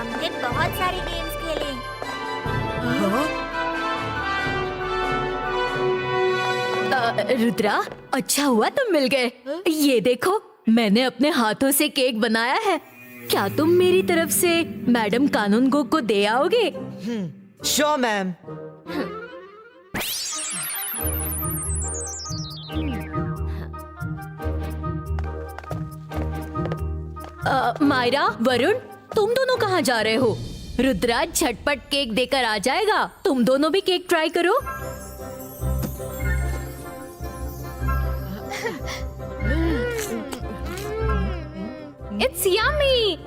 हमने बहुत सारे गेम्स खेले। रुद्रा, अच्छा हुआ तुम मिल गए। ये देखो, मैंने अपने हाथों से केक बनाया है। क्या तुम मेरी तरफ से मैडम कानूनगो को दे आओगे? Sure ma'am. मायरा, वरुण, तुम दोनों कहाँ जा रहे हो? रुद्रा झटपट केक देकर आ जाएगा। तुम दोनों भी केक ट्राई करो। It's yummy.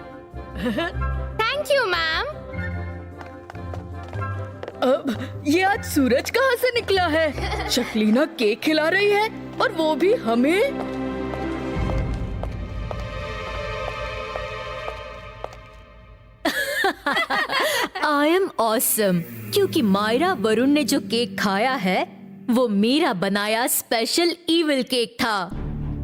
Thank you, ma'am. ये आज सूरज कहाँ से निकला है? शक्लीना केक खिला रही है और वो भी हमें। आई एम ऑसम, क्योंकि मायरा वरुण ने जो केक खाया है वो मेरा बनाया स्पेशल ईविल केक था।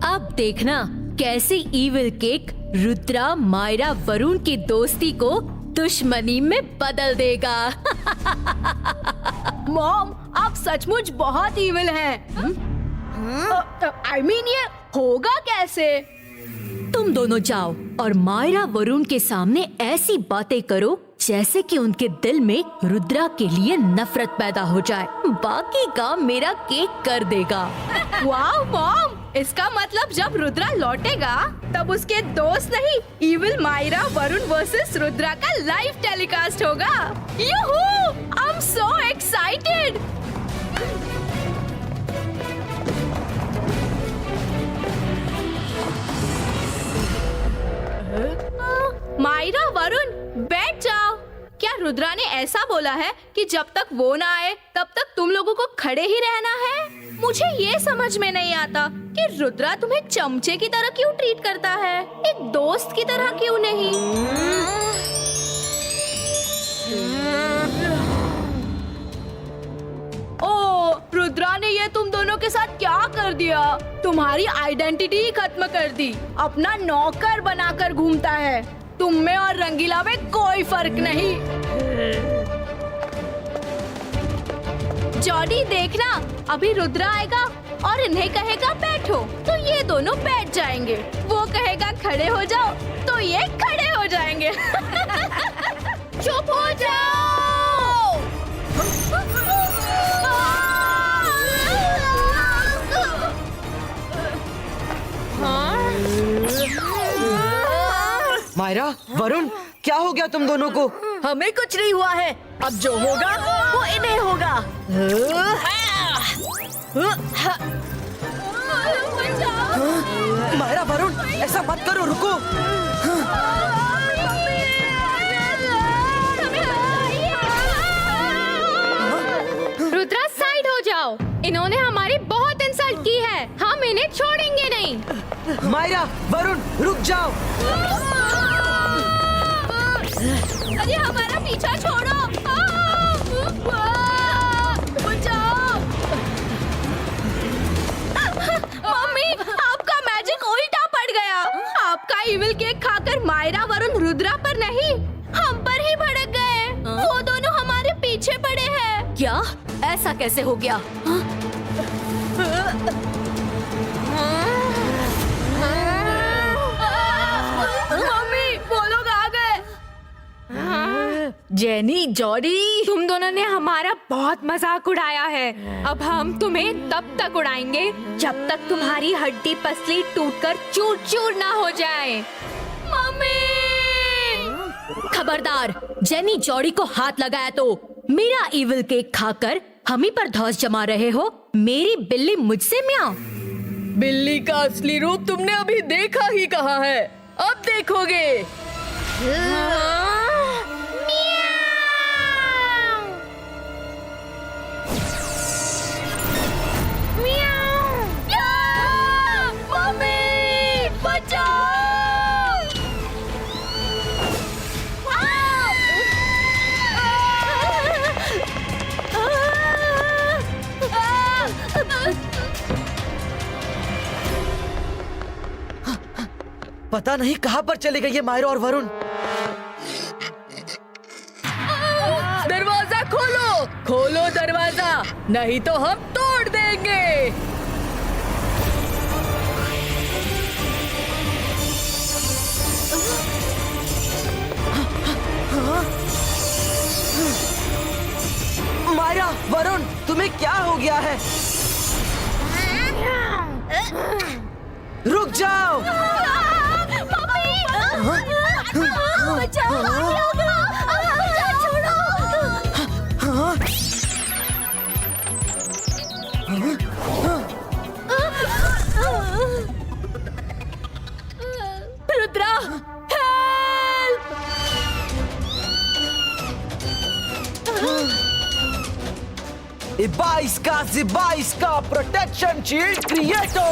अब देखना कैसे ईविल केक रुद्रा, मायरा, वरुण की दोस्ती को दुश्मनी में बदल देगा। मॉम, आप सचमुच बहुत ईविल हैं। I mean, ये होगा कैसे? तुम दोनों जाओ और मायरा वरुण के सामने ऐसी बातें करो जैसे कि उनके दिल में रुद्रा के लिए नफरत पैदा हो जाए। बाकी काम मेरा केक कर देगा। वाह मॉम, इसका मतलब जब रुद्रा लौटेगा तब उसके दोस्त नहीं, इविल मायरा वरुण वर्सेस रुद्रा का लाइव टेलीकास्ट होगा। Yoohoo! I am so excited. Myra, Varun, बैठ जाओ। क्या रुद्रा ने ऐसा बोला है कि जब तक वो ना आए तब तक तुम लोगों को खड़े ही रहना है? मुझे ये समझ में नहीं आता कि रुद्रा तुम्हें चमचे की तरह क्यों ट्रीट करता है, एक दोस्त की तरह क्यों नहीं? ओ, रुद्रा ने ये तुम दोनों के साथ क्या कर दिया? तुम्हारी आइडेंटिटी ही खत्म कर दी। अपना नौकर बनाकर घूमता है। तुम में और रंगीला में कोई फर्क नहीं। जॉडी, देखना, अभी रुद्रा आएगा और इन्हें कहेगा बैठो तो ये दोनों बैठ जाएंगे। वो कहेगा खड़े हो जाओ तो ये खड़े हो जाएंगे। चुप हो जाओ। मायरा, वरुण, क्या हो गया तुम दोनों को? हमें कुछ नहीं हुआ है। अब जो होगा वो इन्हें होगा। मायरा, वरुण, ऐसा मत करो, रुको। रुद्रा, साइड हो जाओ। इन्होंने हमारी बहुत इंसल्ट की है। हम इन्हें छोड़ेंगे नहीं। मायरा, वरुण, रुक जाओ। अरे हमारा पीछा छोड़ो। बचाओ। मम्मी, आपका मैजिक उल्टा पड़ गया। आपका इविल केक खाकर मायरा, वरुण रुद्रा पर नहीं, हम पर ही भड़क गए। वो दोनों हमारे पीछे पड़े हैं। क्या? ऐसा कैसे हो गया? मम्मी, वो लोग आ गए। जेनी, जॉडी, तुम दोनों ने हमारा बहुत मजाक उड़ाया है। अब हम तुम्हें तब तक उड़ाएंगे जब तक तुम्हारी हड्डी पसली टूटकर चूर चूर ना हो जाए। मम्मी! खबरदार, जेनी जॉडी को हाथ लगाया तो मेरा इविल केक खाकर हम ही पर धौंस जमा रहे हो। मेरी बिल्ली मुझसे म्याऊं। बिल्ली का असली रूप तुमने अभी देखा ही कहाँ है, अब देखोगे। मम्मी, बचाओ! पता नहीं कहाँ पर चले गए ये मायरा और वरुण। दरवाजा, नहीं तो हम तोड़ देंगे। मायरा, वरुण, तुम्हें क्या हो गया है? रुक जाओ। रुद्रा, हेल्प! बाईस का प्रोटेक्शन शील्ड क्रिएटो।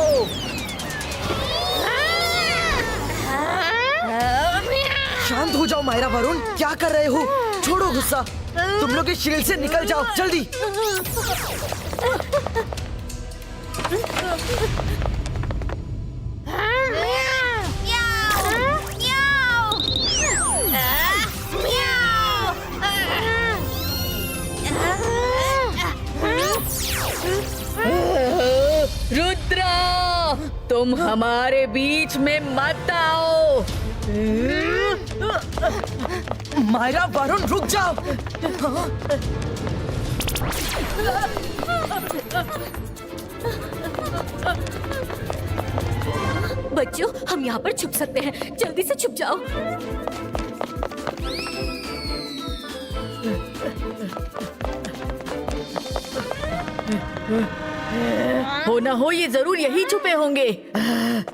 शांत हो जाओ मायरा, वरुण, क्या कर रहे हो? छोड़ो गुस्सा, तुम लोग इस शील्ड से निकल जाओ जल्दी। रुद्रा, तुम हमारे बीच में मत आओ। मायरा, वरुण, रुक जाओ। बच्चों, हम यहाँ पर छुप सकते हैं, जल्दी से छुप जाओ। हो ना हो, ये जरूर यही छुपे होंगे।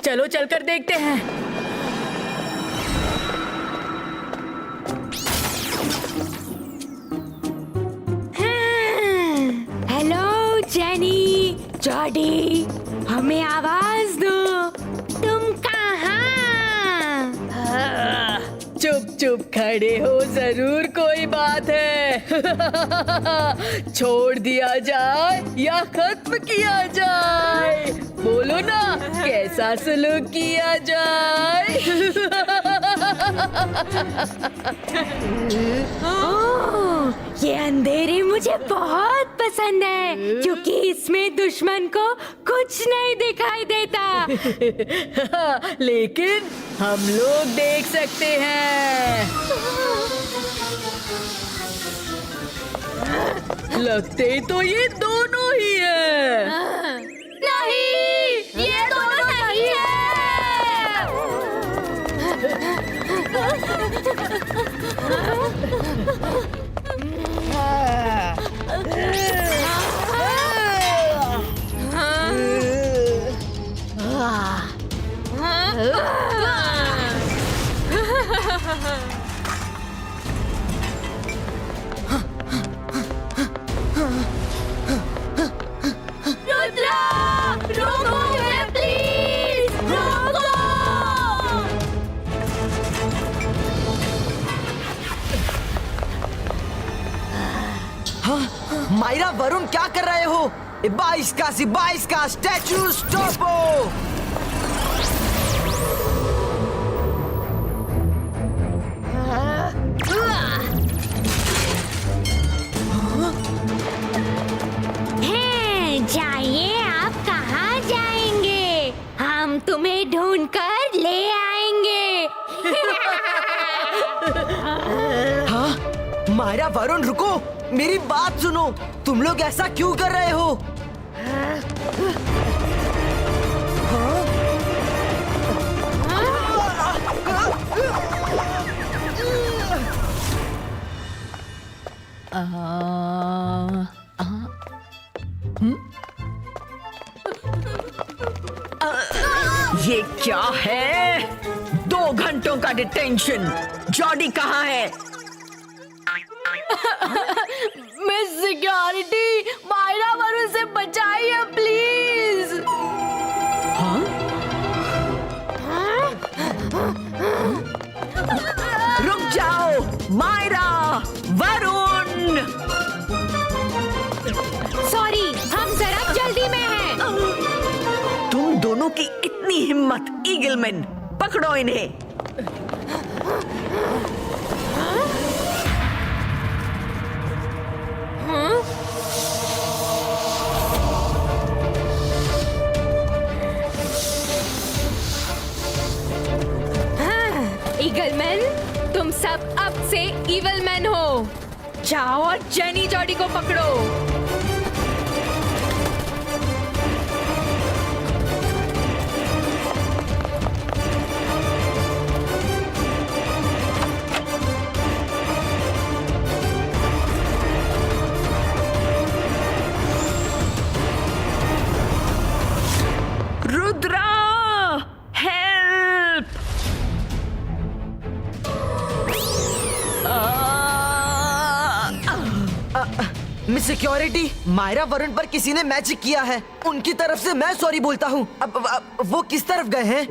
चलो चलकर देखते हैं। हेलो जेनी, जॉडी, हमें आवाज दो। तुम कहाँ? चुप चुप खड़े हो, जरूर कोई बात है। छोड़ दिया जाए या खत्म किया जाए? बोलो ना, कैसा सलूक किया जाए? ओह, ये अंधेरे मुझे बहुत पसंद है, क्योंकि इसमें दुश्मन को कुछ नहीं दिखाई देता। लेकिन हम लोग देख सकते हैं। लगते तो ये दोनों ही हैं। नहीं, ये दोनों नहीं है। रुद्रा, रोको मुझे प्लीज, रोको। मायरा, वरुण, क्या कर रहे हो? 22 का स्टैचू स्टॉपो। जाइए, आप कहाँ जाएंगे? हम तुम्हें ढूंढ कर ले आएंगे। हाँ, मायरा, वरुण, रुको, मेरी बात सुनो। तुम लोग ऐसा क्यों कर रहे हो? ये क्या है? 2 घंटों का डिटेंशन। जॉडी कहाँ है? मिस सिक्योरिटी, मायरा वरुण से बचाइए प्लीज। रुक जाओ, मायरा, वरुण। सॉरी, हम जरा जल्दी में हैं। तुम दोनों की इतनी हिम्मत, ईगलमैन, पकड़ो इन्हें। अब से इविल मैन हो। जाओ और जेनी जॉडी को पकड़ो। Rudra, help! Miss security, Myra Varun पर किसी ने मैजिक किया है। उनकी तरफ से मैं सॉरी बोलता हूँ। अब वो किस तरफ गए हैं?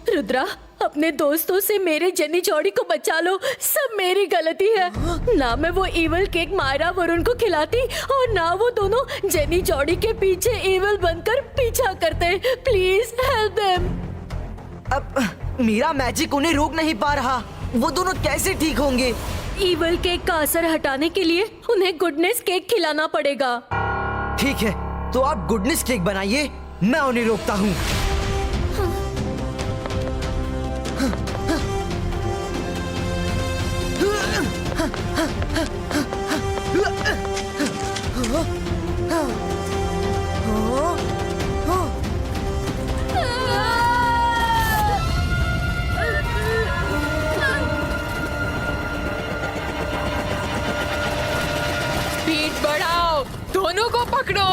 रुद्रा, अपने दोस्तों से मेरे जेनी जॉडी को बचा लो। सब मेरी गलती है। ना मैं वो इविल केक मायरा वरुण को खिलाती और ना वो दोनों जेनी जॉडी के पीछे इविल बनकर पीछा करते। Please help them. अब मेरा मैजिक उन्हें रोक नहीं पा रहा। वो दोनों कैसे ठीक होंगे? इविल केक का असर हटाने के लिए उन्हें गुडनेस केक खिलाना पड़ेगा। ठीक है, तो आप गुडनेस केक बनाइए, मैं उन्हें रोकता हूँ। स्पीड बढ़ाओ, दोनों को पकड़ो।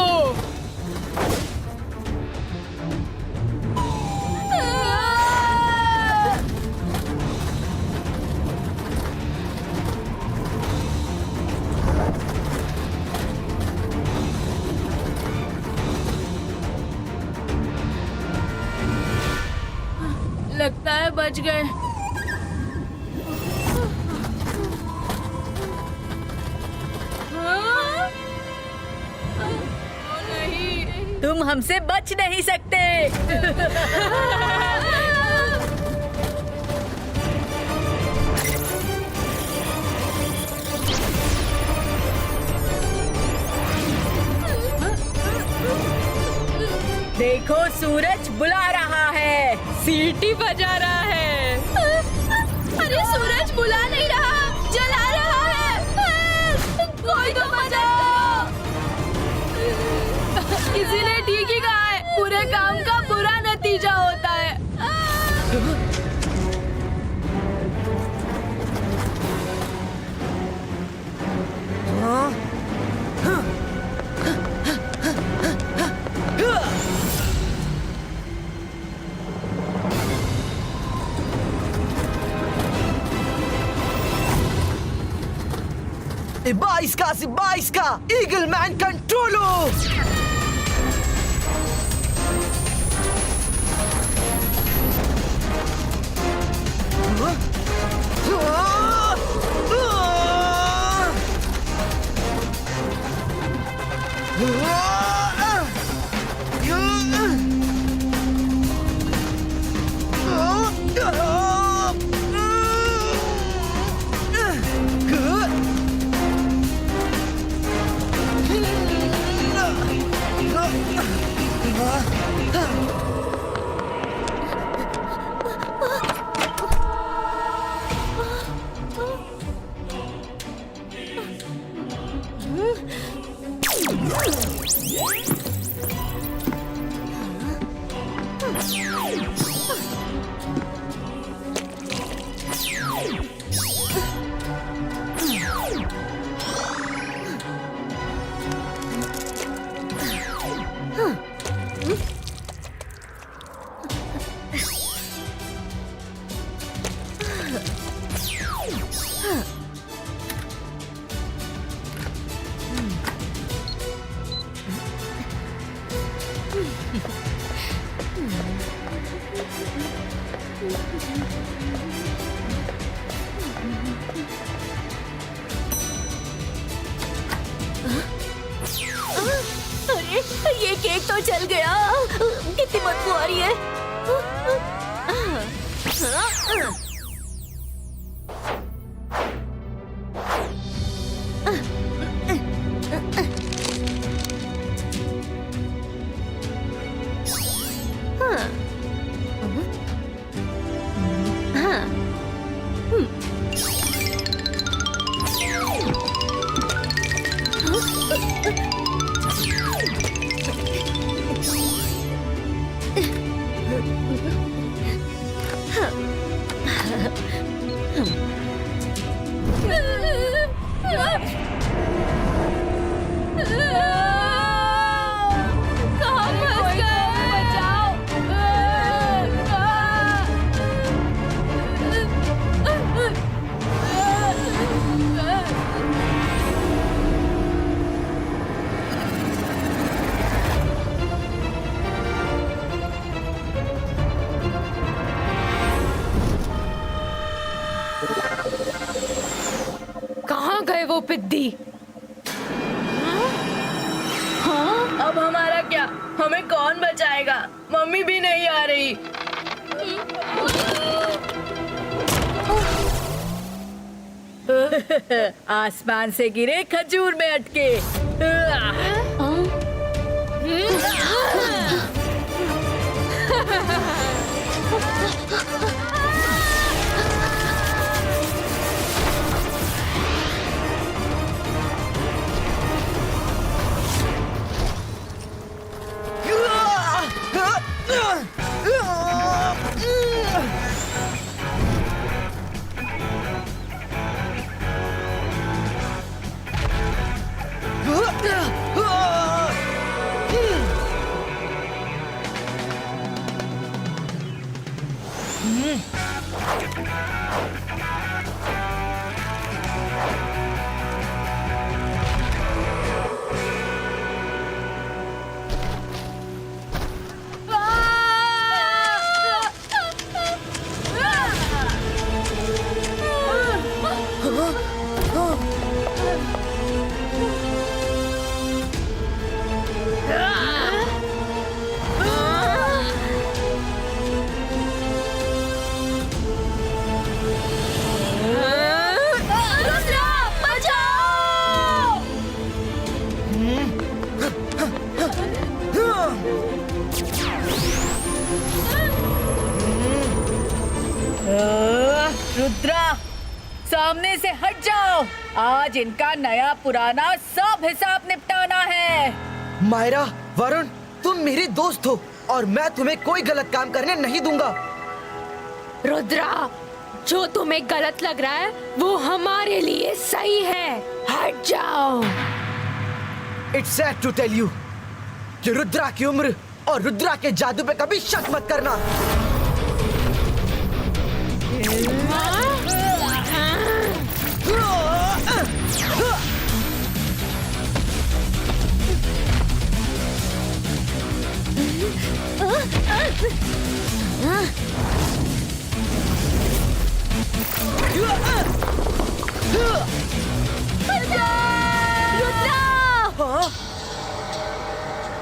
लगता है बच गए। हाँ? ओ नहीं। तुम हमसे बच नहीं सकते। देखो, सूरज बुला रहा है। सीटी बजा रहा है। अरे सूरज बुला नहीं रहा, जला रहा है। कोई तो बचाओ। किसी ने ठीक ही कहा है, पूरे काम का बुरा नतीजा होता है। Ibaiska, Eagle Man Controlo! अरे ये केक तो जल गया। कितनी बदबू आ रही है। कहाँ फंस गए? बचाओ! कहाँ गए वो पिद्दी? अब हमारा क्या? हमें कौन बचाएगा? मम्मी भी नहीं आ रही। आसमान से गिरे खजूर में अटके। रुद्रा, सामने से हट जाओ। आज इनका नया पुराना सब हिसाब निपटाना है। मायरा, वरुण, तुम मेरे दोस्त हो और मैं तुम्हें कोई गलत काम करने नहीं दूंगा। रुद्रा, जो तुम्हें गलत लग रहा है वो हमारे लिए सही है। हट जाओ। It's sad to tell you कि रुद्रा की उम्र और रुद्रा के जादू पे कभी शक मत करना।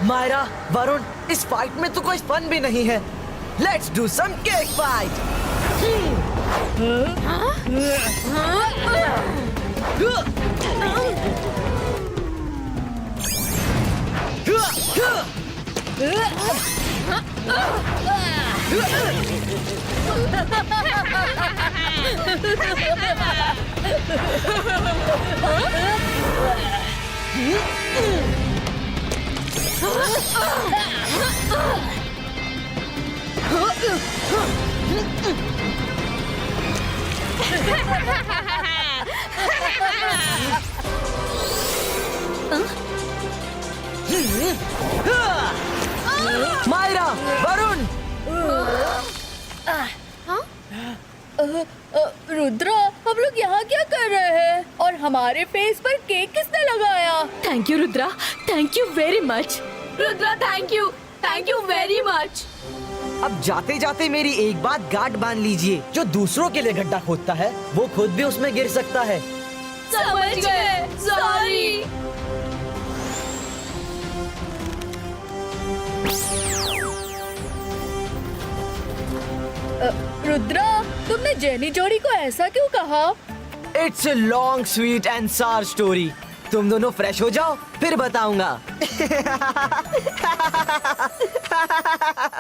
मायरा, वरुण, इस फाइट में तो कोई फन भी नहीं है। Let's do some cake fight. Myra, Varun, Rudra, हम लोग यहाँ क्या कर रहे हैं? और हमारे फेस पर केक किसने लगाया? Thank you Rudra, thank you very much. Rudra, thank you very much. अब जाते जाते मेरी एक बात गांठ बांध लीजिए, जो दूसरों के लिए गड्ढा खोदता है वो खुद भी उसमें गिर सकता है। समझ गए, सॉरी। रुद्रा, तुमने जेनी जोड़ी को ऐसा क्यों कहा? It's a long sweet and सार स्टोरी। तुम दोनों फ्रेश हो जाओ, फिर बताऊंगा।